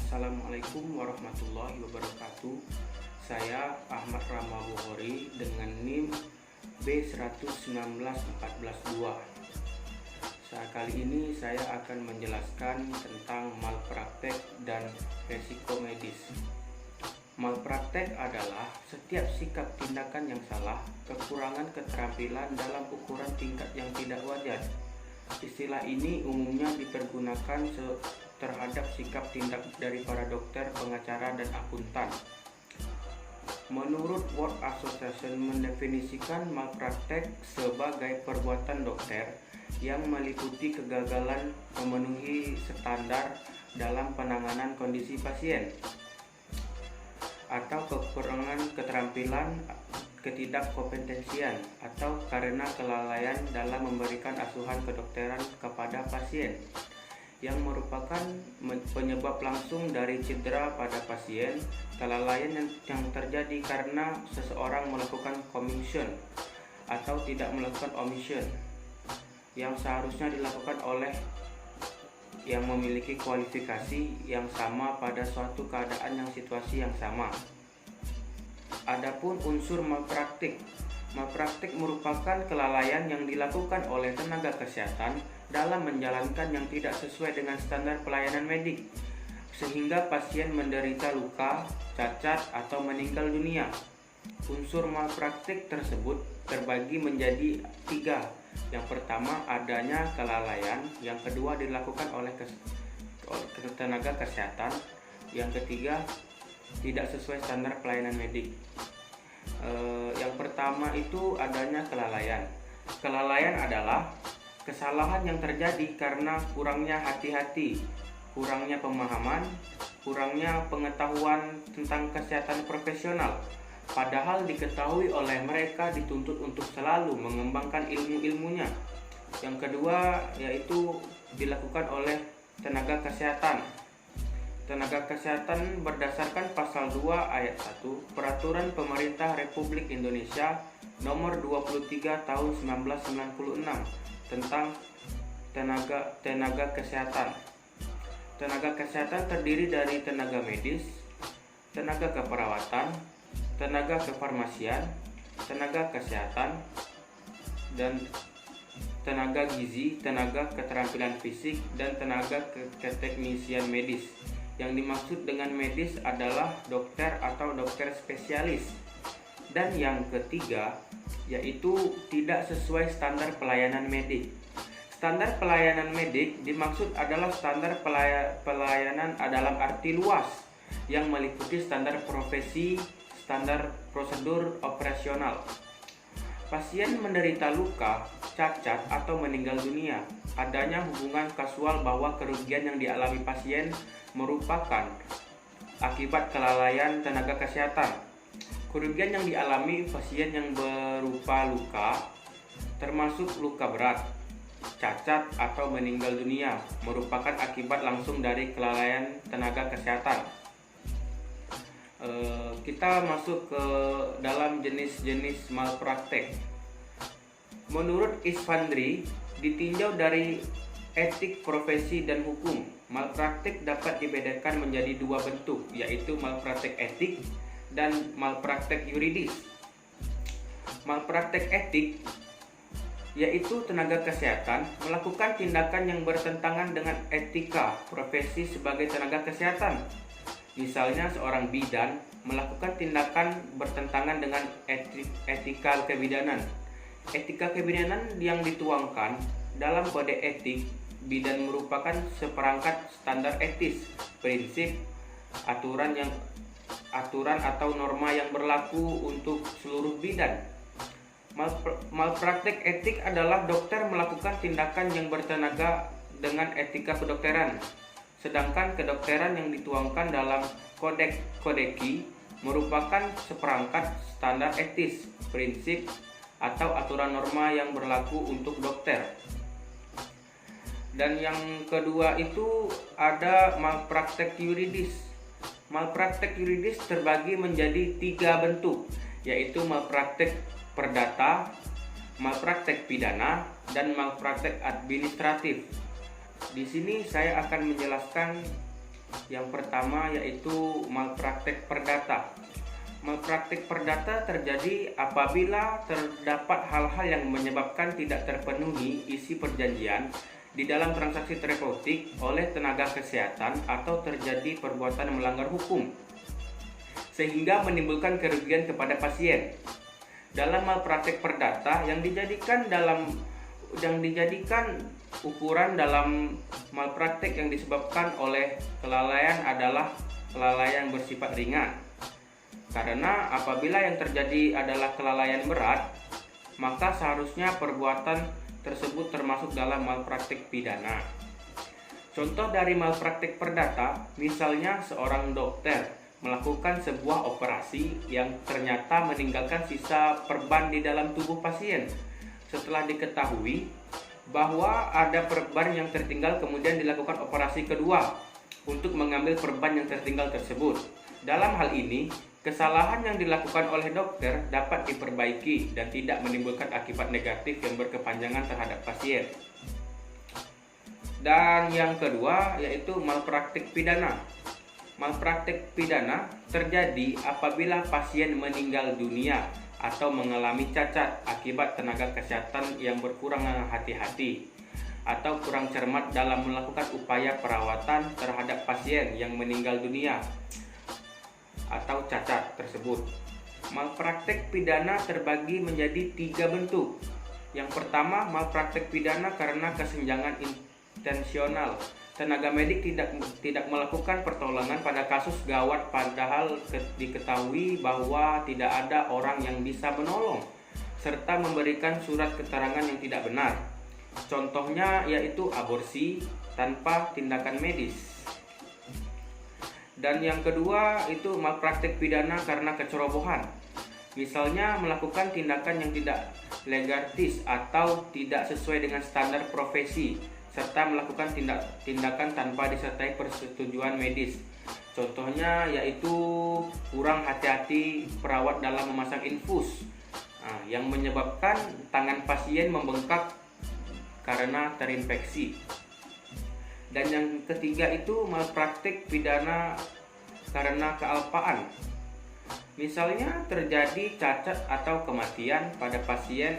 Assalamualaikum warahmatullahi wabarakatuh. Saya Ahmad Rama Bukhori dengan NIM B119142. Kali ini saya akan menjelaskan tentang malpraktek dan resiko medis. Malpraktek adalah setiap sikap tindakan yang salah, kekurangan keterampilan dalam ukuran tingkat yang tidak wajar. Istilah ini umumnya dipergunakan terhadap sikap tindak dari para dokter, pengacara, dan akuntan. Menurut World Association mendefinisikan malpraktek sebagai perbuatan dokter yang meliputi kegagalan memenuhi standar dalam penanganan kondisi pasien atau kekurangan keterampilan, ketidakkompetensian, atau karena kelalaian dalam memberikan asuhan kedokteran kepada pasien yang merupakan penyebab langsung dari cedera pada pasien. Kelalaian yang terjadi karena seseorang melakukan commission atau tidak melakukan omission yang seharusnya dilakukan oleh yang memiliki kualifikasi yang sama pada suatu keadaan yang situasi yang sama. Adapun unsur malpraktik merupakan kelalaian yang dilakukan oleh tenaga kesehatan dalam menjalankan yang tidak sesuai dengan standar pelayanan medik, sehingga pasien menderita luka, cacat, atau meninggal dunia. Unsur malpraktik tersebut terbagi menjadi 3. Yang pertama, adanya kelalaian. Yang kedua, dilakukan oleh tenaga kesehatan. Yang ketiga, tidak sesuai standar pelayanan medik. Yang pertama itu adanya kelalaian. Kelalaian adalah kesalahan yang terjadi karena kurangnya hati-hati, kurangnya pemahaman, kurangnya pengetahuan tentang kesehatan profesional. Padahal diketahui oleh mereka dituntut untuk selalu mengembangkan ilmu-ilmunya. Yang kedua yaitu dilakukan oleh tenaga kesehatan. Tenaga kesehatan berdasarkan pasal 2 ayat 1 Peraturan Pemerintah Republik Indonesia nomor 23 tahun 1996 tentang tenaga kesehatan. Tenaga kesehatan terdiri dari tenaga medis, tenaga keperawatan, tenaga kefarmasian, tenaga kesehatan, dan tenaga gizi, tenaga keterampilan fisik, dan tenaga keteknisian medis. Yang dimaksud dengan medis adalah dokter atau dokter spesialis. Dan yang ketiga yaitu tidak sesuai standar pelayanan medik. Standar pelayanan medik dimaksud adalah standar pelayanan dalam arti luas yang meliputi standar profesi, standar prosedur operasional. Pasien menderita luka, cacat, atau meninggal dunia. Adanya hubungan kasual bahwa kerugian yang dialami pasien merupakan akibat kelalaian tenaga kesehatan. Kerugian yang dialami pasien yang berupa luka, termasuk luka berat, cacat, atau meninggal dunia, merupakan akibat langsung dari kelalaian tenaga kesehatan. Kita masuk ke dalam jenis-jenis malpraktek. Menurut Isfandri, ditinjau dari etik profesi dan hukum, malpraktek dapat dibedakan menjadi 2 bentuk, yaitu malpraktek etik dan malpraktek yuridis. Malpraktek etik yaitu tenaga kesehatan melakukan tindakan yang bertentangan dengan etika profesi sebagai tenaga kesehatan. Misalnya seorang bidan melakukan tindakan bertentangan dengan etika kebidanan. Etika kebidanan yang dituangkan dalam kode etik bidan merupakan seperangkat standar etis, prinsip, aturan atau norma yang berlaku untuk seluruh bidan. Malpraktek etik adalah dokter melakukan tindakan yang bertenaga dengan etika kedokteran. Sedangkan kedokteran yang dituangkan dalam kodeki merupakan seperangkat standar etis, prinsip, atau aturan norma yang berlaku untuk dokter. Dan yang kedua itu ada malpraktek yuridis. Malpraktek yuridis terbagi menjadi 3 bentuk, yaitu malpraktek perdata, malpraktek pidana, dan malpraktek administratif. Di sini saya akan menjelaskan Yang pertama yaitu malpraktek perdata. Malpraktek perdata terjadi apabila terdapat hal-hal yang menyebabkan tidak terpenuhi isi perjanjian di dalam transaksi terapeutik oleh tenaga kesehatan atau terjadi perbuatan melanggar hukum sehingga menimbulkan kerugian kepada pasien. Dalam malpraktek perdata yang dijadikan ukuran dalam malpraktek yang disebabkan oleh kelalaian adalah kelalaian bersifat ringan. Karena apabila yang terjadi adalah kelalaian berat, maka seharusnya perbuatan tersebut termasuk dalam malpraktek pidana. Contoh dari malpraktek perdata, misalnya seorang dokter melakukan sebuah operasi yang ternyata meninggalkan sisa perban di dalam tubuh pasien. Setelah diketahui bahwa ada perban yang tertinggal, kemudian dilakukan operasi kedua untuk mengambil perban yang tertinggal tersebut. Dalam hal ini, kesalahan yang dilakukan oleh dokter dapat diperbaiki dan tidak menimbulkan akibat negatif yang berkepanjangan terhadap pasien. Dan yang kedua yaitu malpraktik pidana. Malpraktik pidana terjadi apabila pasien meninggal dunia atau mengalami cacat akibat tenaga kesehatan yang berkurang hati-hati atau kurang cermat dalam melakukan upaya perawatan terhadap pasien yang meninggal dunia atau cacat tersebut. Malpraktek pidana terbagi menjadi 3 bentuk. Yang pertama, malpraktek pidana karena kesenjangan intensional. Tenaga medik tidak melakukan pertolongan pada kasus gawat padahal diketahui bahwa tidak ada orang yang bisa menolong serta memberikan surat keterangan yang tidak benar. Contohnya yaitu aborsi tanpa tindakan medis. Dan yang kedua itu malpraktek pidana karena kecerobohan. Misalnya melakukan tindakan yang tidak legalis atau tidak sesuai dengan standar profesi, serta melakukan tindakan tanpa disertai persetujuan medis. Contohnya yaitu kurang hati-hati perawat dalam memasang infus, yang menyebabkan tangan pasien membengkak karena terinfeksi. Dan yang ketiga itu malpraktik pidana karena kealpaan. Misalnya terjadi cacat atau kematian pada pasien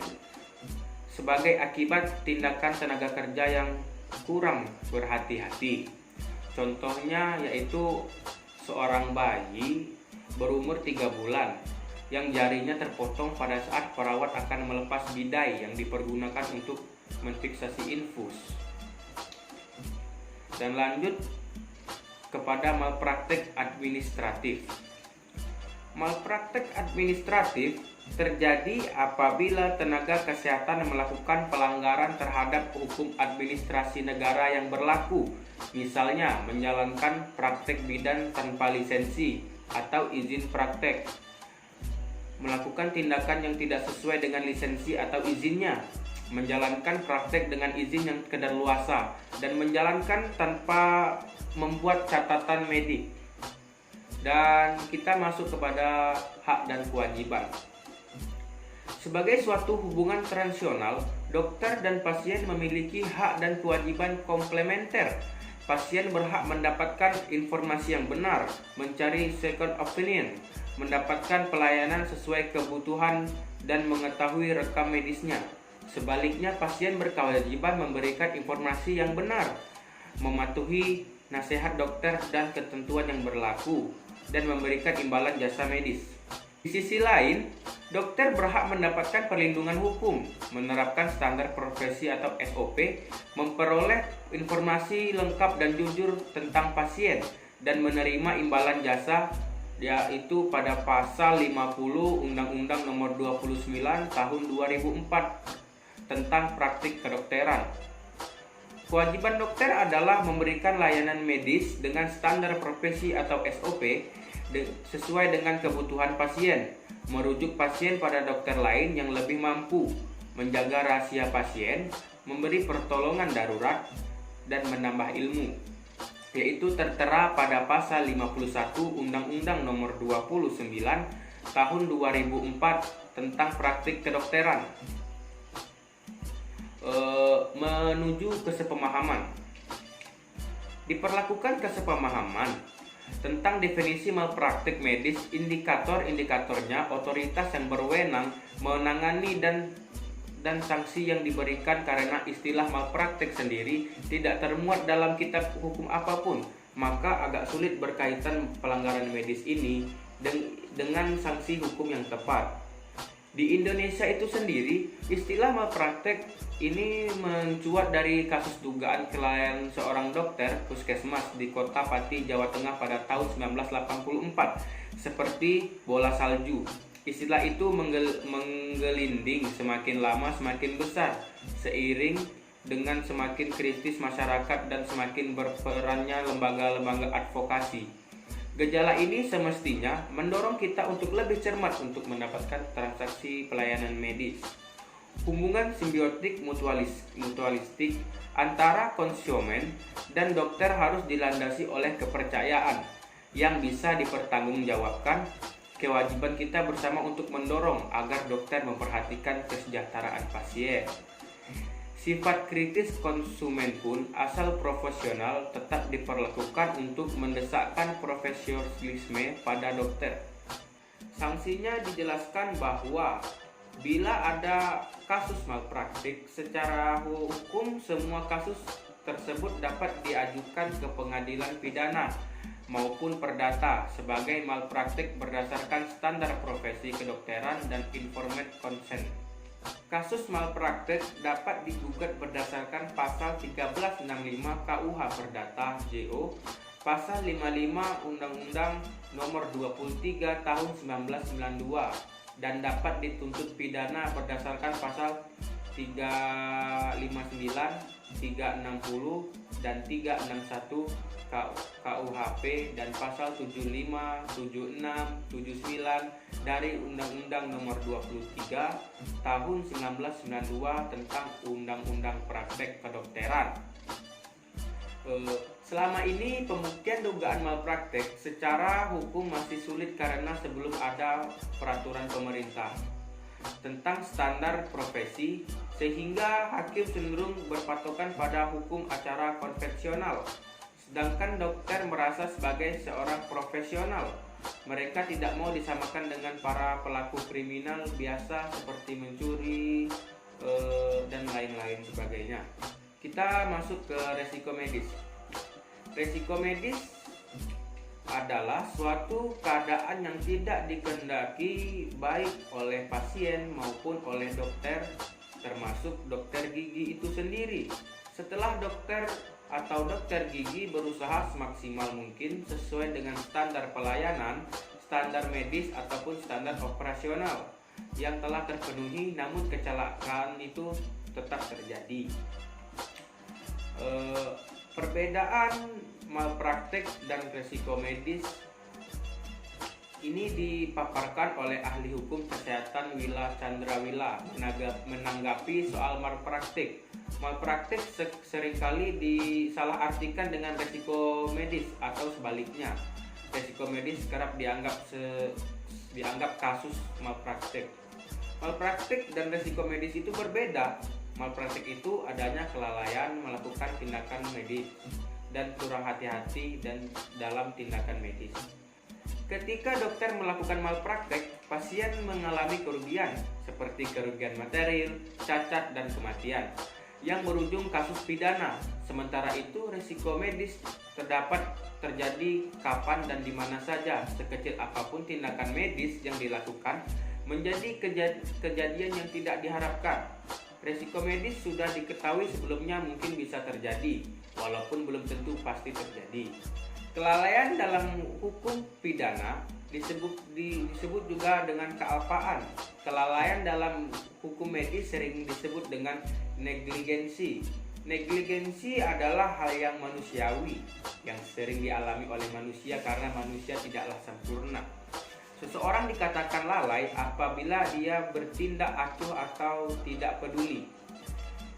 sebagai akibat tindakan tenaga kerja yang kurang berhati-hati. Contohnya yaitu seorang bayi berumur 3 bulan yang jarinya terpotong pada saat perawat akan melepas bidai yang dipergunakan untuk menfiksasi infus. Dan lanjut kepada malpraktek administratif. Malpraktek administratif terjadi apabila tenaga kesehatan melakukan pelanggaran terhadap hukum administrasi negara yang berlaku, misalnya menjalankan praktek bidan tanpa lisensi atau izin praktek, melakukan tindakan yang tidak sesuai dengan lisensi atau izinnya, menjalankan praktek dengan izin yang kedaluarsa, dan menjalankan tanpa membuat catatan medik. Dan kita masuk kepada hak dan kewajiban. Sebagai suatu hubungan transaksional, dokter dan pasien memiliki hak dan kewajiban komplementer. Pasien berhak mendapatkan informasi yang benar, mencari second opinion, mendapatkan pelayanan sesuai kebutuhan, dan mengetahui rekam medisnya. Sebaliknya, pasien berkewajiban memberikan informasi yang benar, mematuhi nasihat dokter dan ketentuan yang berlaku, dan memberikan imbalan jasa medis. Di sisi lain, dokter berhak mendapatkan perlindungan hukum, menerapkan standar profesi atau SOP, memperoleh informasi lengkap dan jujur tentang pasien, dan menerima imbalan jasa, yaitu pada pasal 50 Undang-Undang Nomor 29 Tahun 2004 tentang praktik kedokteran. Kewajiban dokter adalah memberikan layanan medis dengan standar profesi atau SOP sesuai dengan kebutuhan pasien, merujuk pasien pada dokter lain yang lebih mampu, menjaga rahasia pasien, memberi pertolongan darurat, dan menambah ilmu, yaitu tertera pada pasal 51 Undang-Undang Nomor 29 Tahun 2004 tentang praktik kedokteran. Menuju kesepemahaman. Diperlakukan kesepemahaman tentang definisi malpraktik medis, indikator-indikatornya, otoritas yang berwenang menangani dan sanksi yang diberikan karena istilah malpraktik sendiri tidak termuat dalam kitab hukum apapun, maka agak sulit berkaitan pelanggaran medis ini dengan sanksi hukum yang tepat. Di Indonesia itu sendiri, istilah malpraktek ini mencuat dari kasus dugaan kelalaian seorang dokter puskesmas di Kota Pati, Jawa Tengah pada tahun 1984, seperti bola salju. Istilah itu menggelinding semakin lama semakin besar, seiring dengan semakin kritis masyarakat dan semakin berperannya lembaga-lembaga advokasi. Gejala ini semestinya mendorong kita untuk lebih cermat untuk mendapatkan transaksi pelayanan medis. Hubungan simbiotik mutualistik antara konsumen dan dokter harus dilandasi oleh kepercayaan yang bisa dipertanggungjawabkan. Kewajiban kita bersama untuk mendorong agar dokter memperhatikan kesejahteraan pasien. Sifat kritis konsumen pun asal profesional tetap diperlakukan untuk mendesakkan profesionalisme pada dokter. Sanksinya dijelaskan bahwa bila ada kasus malpraktik, secara hukum semua kasus tersebut dapat diajukan ke pengadilan pidana maupun perdata sebagai malpraktik berdasarkan standar profesi kedokteran dan informed consent. Kasus malpraktik dapat digugat berdasarkan pasal 1365 KUH Perdata JO, pasal 55 Undang-Undang Nomor 23 Tahun 1992 dan dapat dituntut pidana berdasarkan pasal 359, 360 dan 361 KUHP dan pasal 75, 76, 79 dari Undang-Undang Nomor 23 Tahun 1992 tentang Undang-Undang Praktek Kedokteran. Selama ini pembuktian dugaan malpraktek secara hukum masih sulit karena sebelum ada peraturan pemerintah tentang standar profesi, sehingga hakim cenderung berpatokan pada hukum acara konvensional. Sedangkan dokter merasa sebagai seorang profesional. Mereka tidak mau disamakan dengan para pelaku kriminal biasa seperti mencuri dan lain-lain sebagainya. Kita masuk ke resiko medis. Resiko medis adalah suatu keadaan yang tidak dikehendaki baik oleh pasien maupun oleh dokter, termasuk dokter gigi itu sendiri. Setelah dokter atau dokter gigi berusaha semaksimal mungkin sesuai dengan standar pelayanan, standar medis ataupun standar operasional yang telah terpenuhi, namun kecelakaan itu tetap terjadi. Perbedaan malpraktek dan resiko medis ini dipaparkan oleh ahli hukum kesehatan Wila Chandrawila menanggapi soal malpraktik. Malpraktik seringkali disalahartikan dengan resiko medis atau sebaliknya. Resiko medis kerap dianggap kasus malpraktik. Malpraktik dan resiko medis itu berbeda. Malpraktik itu adanya kelalaian melakukan tindakan medis dan kurang hati-hati dan dalam tindakan medis. Ketika dokter melakukan malpraktek, pasien mengalami kerugian seperti kerugian material, cacat, dan kematian yang berujung kasus pidana. Sementara itu, risiko medis terjadi kapan dan di mana saja. Sekecil apapun tindakan medis yang dilakukan menjadi kejadian yang tidak diharapkan. Risiko medis sudah diketahui sebelumnya mungkin bisa terjadi, walaupun belum tentu pasti terjadi. Kelalaian dalam hukum pidana disebut juga dengan kealpaan. Kelalaian dalam hukum medis sering disebut dengan negligensi. Negligensi adalah hal yang manusiawi yang sering dialami oleh manusia karena manusia tidaklah sempurna. Seseorang dikatakan lalai apabila dia bertindak acuh atau tidak peduli,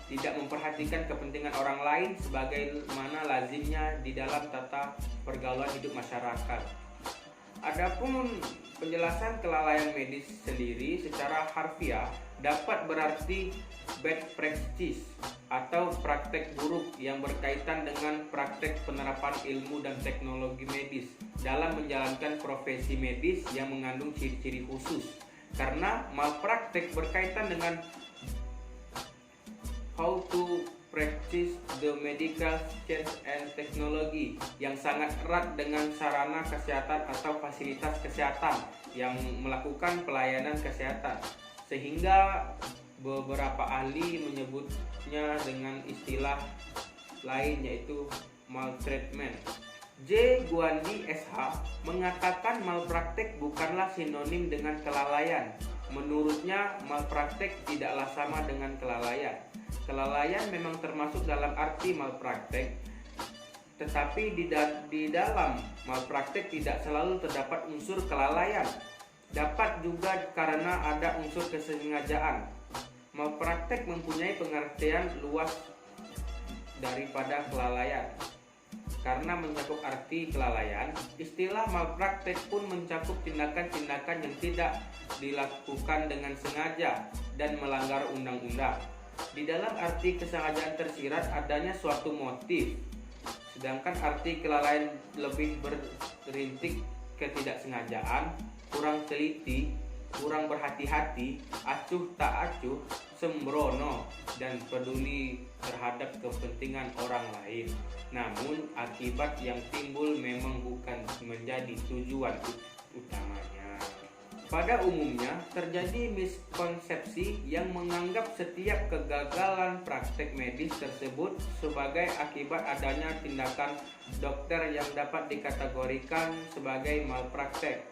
tidak memperhatikan kepentingan orang lain sebagaimana lazimnya di dalam tata pergaulan hidup masyarakat. Adapun penjelasan kelalaian medis sendiri secara harfiah dapat berarti bad practice atau praktek buruk yang berkaitan dengan praktek penerapan ilmu dan teknologi medis dalam menjalankan profesi medis yang mengandung ciri-ciri khusus. Karena malpraktek berkaitan dengan how to practice the medical science and technology yang sangat erat dengan sarana kesehatan atau fasilitas kesehatan yang melakukan pelayanan kesehatan, sehingga beberapa ahli menyebutnya dengan istilah lain yaitu maltreatment. J. Guandi SH mengatakan malpraktek bukanlah sinonim dengan kelalaian. Menurutnya, malpraktek tidaklah sama dengan kelalaian. Kelalaian memang termasuk dalam arti malpraktek, tetapi di dalam malpraktek tidak selalu terdapat unsur kelalaian. Dapat juga karena ada unsur kesengajaan. Malpraktek mempunyai pengertian luas daripada kelalaian. Karena mencakup arti kelalaian, istilah malpraktek pun mencakup tindakan-tindakan yang tidak dilakukan dengan sengaja dan melanggar undang-undang. Di dalam arti kesengajaan tersirat adanya suatu motif, sedangkan arti kelalaian lebih berintik ketidaksengajaan, kurang teliti, kurang berhati-hati, acuh tak acuh, sembrono, dan peduli terhadap kepentingan orang lain. Namun akibat yang timbul memang bukan menjadi tujuan utamanya. Pada umumnya terjadi miskonsepsi yang menganggap setiap kegagalan praktek medis tersebut sebagai akibat adanya tindakan dokter yang dapat dikategorikan sebagai malpraktek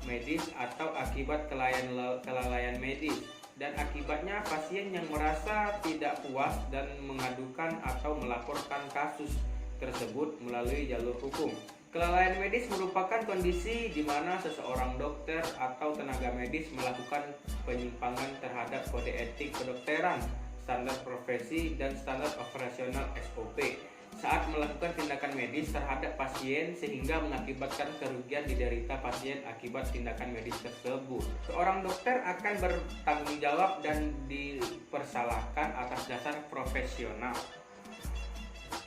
medis atau akibat kelalaian medis, dan akibatnya pasien yang merasa tidak puas dan mengadukan atau melaporkan kasus tersebut melalui jalur hukum. Kelalaian medis merupakan kondisi di mana seseorang dokter atau tenaga medis melakukan penyimpangan terhadap kode etik kedokteran, standar profesi, dan standar operasional SOP saat melakukan tindakan medis terhadap pasien sehingga mengakibatkan kerugian diderita pasien akibat tindakan medis tersebut. Seorang dokter akan bertanggung jawab dan dipersalahkan atas dasar profesional.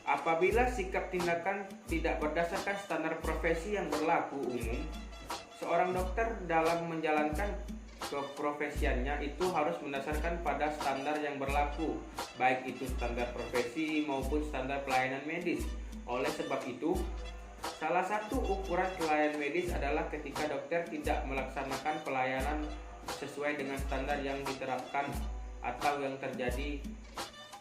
Apabila sikap tindakan tidak berdasarkan standar profesi yang berlaku umum, seorang dokter dalam menjalankan keprofesiannya itu harus mendasarkan pada standar yang berlaku, baik itu standar profesi maupun standar pelayanan medis. Oleh sebab itu, salah satu ukuran pelayanan medis adalah ketika dokter tidak melaksanakan pelayanan sesuai dengan standar yang diterapkan atau yang terjadi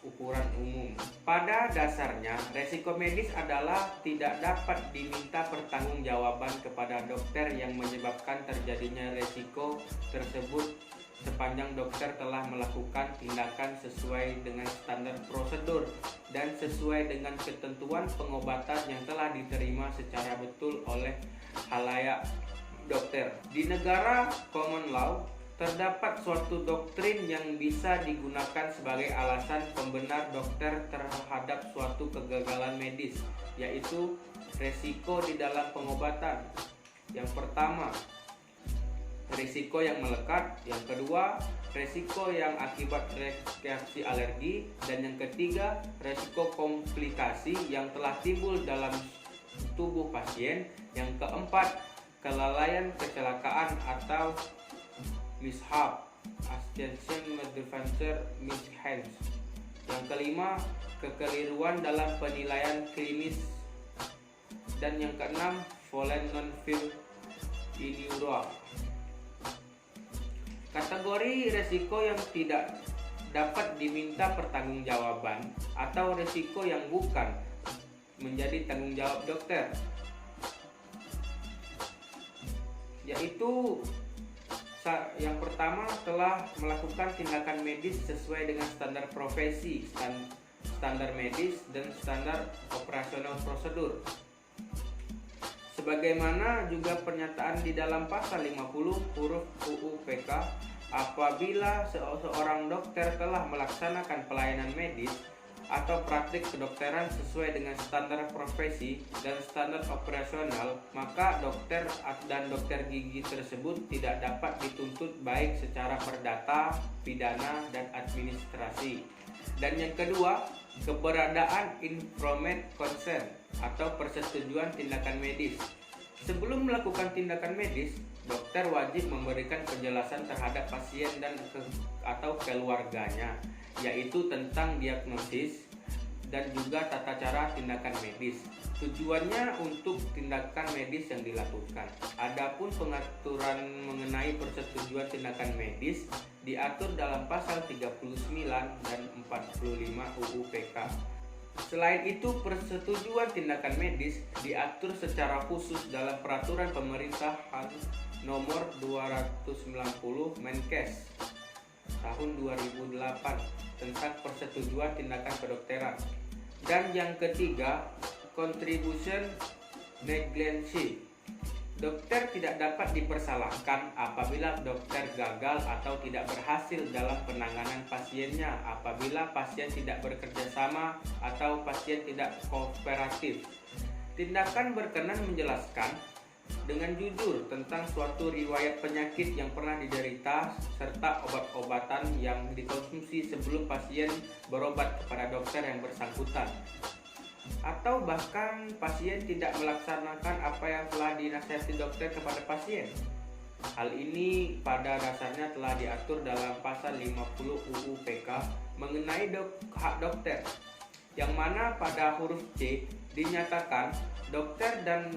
ukuran umum. Pada dasarnya, resiko medis adalah tidak dapat diminta pertanggungjawaban kepada dokter yang menyebabkan terjadinya resiko tersebut sepanjang dokter telah melakukan tindakan sesuai dengan standar prosedur dan sesuai dengan ketentuan pengobatan yang telah diterima secara betul oleh khalayak dokter. Di negara common law, terdapat suatu doktrin yang bisa digunakan sebagai alasan pembenar dokter terhadap suatu kegagalan medis, yaitu resiko di dalam pengobatan. Yang pertama, risiko yang melekat. Yang kedua, risiko yang akibat reaksi alergi. Dan yang ketiga, risiko komplikasi yang telah timbul dalam tubuh pasien. Yang keempat, kelalaian, kecelakaan atau mishap, accident, malfunction, mishands. Yang kelima, kekeliruan dalam penilaian klinis. Dan yang keenam, volen non-film injury. Kategori resiko yang tidak dapat diminta pertanggungjawaban atau resiko yang bukan menjadi tanggung jawab dokter, yaitu yang pertama, telah melakukan tindakan medis sesuai dengan standar profesi, standar medis, dan standar operasional prosedur. Sebagaimana juga pernyataan di dalam pasal 50 huruf UU PK, apabila seorang dokter telah melaksanakan pelayanan medis atau praktik kedokteran sesuai dengan standar profesi dan standar operasional, maka dokter dan dokter gigi tersebut tidak dapat dituntut baik secara perdata, pidana, dan administrasi. Dan yang kedua, keberadaan informed consent atau persetujuan tindakan medis. Sebelum melakukan tindakan medis, dokter wajib memberikan penjelasan terhadap pasien dan atau keluarganya, yaitu tentang diagnosis dan juga tata cara tindakan medis. Tujuannya untuk tindakan medis yang dilakukan. Adapun pengaturan mengenai persetujuan tindakan medis diatur dalam pasal 39 dan 45 UU PK. Selain itu, persetujuan tindakan medis diatur secara khusus dalam peraturan pemerintahan nomor 290 Menkes tahun 2008 tentang persetujuan tindakan kedokteran. Dan yang ketiga, contribution negligence. Dokter tidak dapat dipersalahkan apabila dokter gagal atau tidak berhasil dalam penanganan pasiennya, apabila pasien tidak bekerja sama atau pasien tidak kooperatif. Tindakan berkenan menjelaskan dengan jujur tentang suatu riwayat penyakit yang pernah diderita serta obat-obatan yang dikonsumsi sebelum pasien berobat kepada dokter yang bersangkutan. Atau bahkan pasien tidak melaksanakan apa yang telah dinasihati dokter kepada pasien. Hal ini pada dasarnya telah diatur dalam pasal 50 UU PK mengenai hak dokter, yang mana pada huruf C dinyatakan dokter dan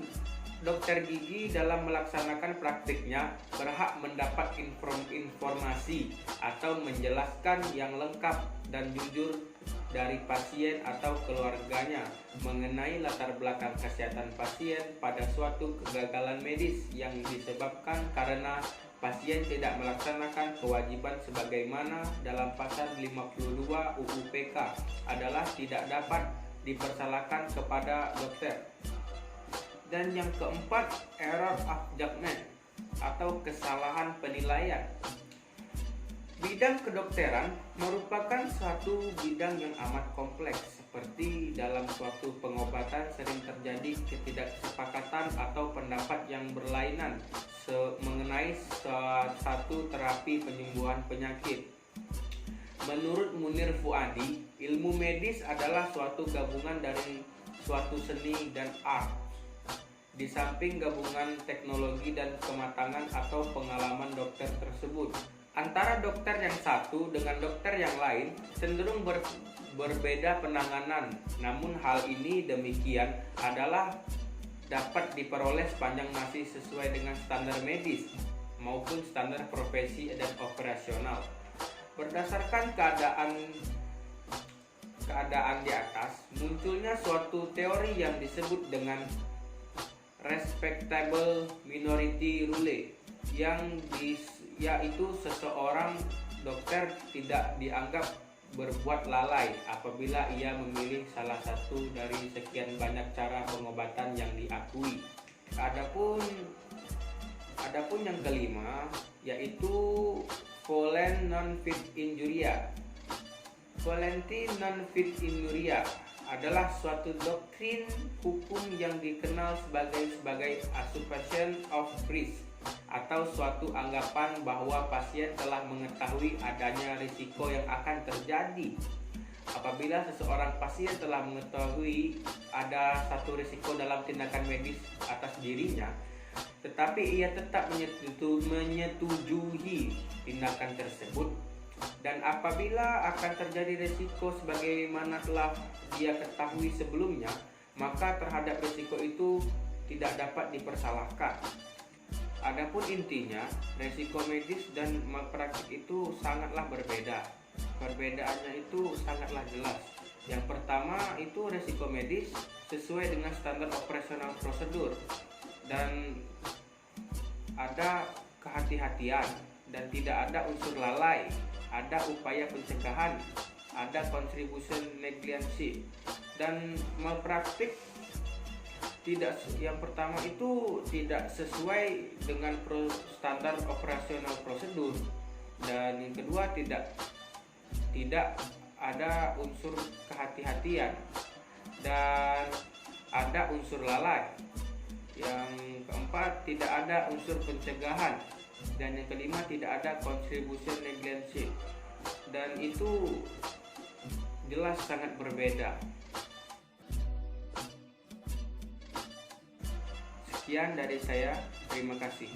dokter gigi dalam melaksanakan praktiknya berhak mendapat informasi atau menjelaskan yang lengkap dan jujur dari pasien atau keluarganya mengenai latar belakang kesehatan pasien pada suatu kegagalan medis yang disebabkan karena pasien tidak melaksanakan kewajiban sebagaimana dalam pasal 52 UU PK adalah tidak dapat dipersalahkan kepada dokter. Dan yang keempat, error of judgment atau kesalahan penilaian. Bidang kedokteran merupakan suatu bidang yang amat kompleks. Seperti dalam suatu pengobatan sering terjadi ketidaksepakatan atau pendapat yang berlainan mengenai satu terapi penyembuhan penyakit. Menurut Munir Fuadi, ilmu medis adalah suatu gabungan dari suatu seni dan art. Di samping gabungan teknologi dan kematangan atau pengalaman dokter tersebut, antara dokter yang satu dengan dokter yang lain cenderung berbeda penanganan. Namun hal ini demikian adalah dapat diperoleh sepanjang masih sesuai dengan standar medis maupun standar profesi dan operasional. Berdasarkan keadaan di atas, munculnya suatu teori yang disebut dengan respectable minority rule, yaitu seseorang dokter tidak dianggap berbuat lalai apabila ia memilih salah satu dari sekian banyak cara pengobatan yang diakui. Adapun yang kelima yaitu Volent non-fit injuria. Volenti non-fit injuria adalah suatu doktrin hukum yang dikenal sebagai assumption of risk atau suatu anggapan bahwa pasien telah mengetahui adanya risiko yang akan terjadi. Apabila seseorang pasien telah mengetahui ada satu risiko dalam tindakan medis atas dirinya, tetapi ia tetap menyetujui tindakan tersebut, dan apabila akan terjadi risiko sebagaimana telah dia ketahui sebelumnya, maka terhadap risiko itu tidak dapat dipersalahkan. Adapun intinya, risiko medis dan malpraktik itu sangatlah berbeda. Perbedaannya itu sangatlah jelas. Yang pertama itu risiko medis sesuai dengan standar operasional prosedur dan ada kehati-hatian dan tidak ada unsur lalai, ada upaya pencegahan, ada contribution negligence. Dan malpraktik yang pertama itu tidak sesuai dengan standar operasional prosedur, dan yang kedua tidak ada unsur kehati-hatian dan ada unsur lalai. Yang keempat, tidak ada unsur pencegahan, dan yang kelima tidak ada contribution negligence. Dan itu jelas sangat berbeda. Sekian dari saya, terima kasih.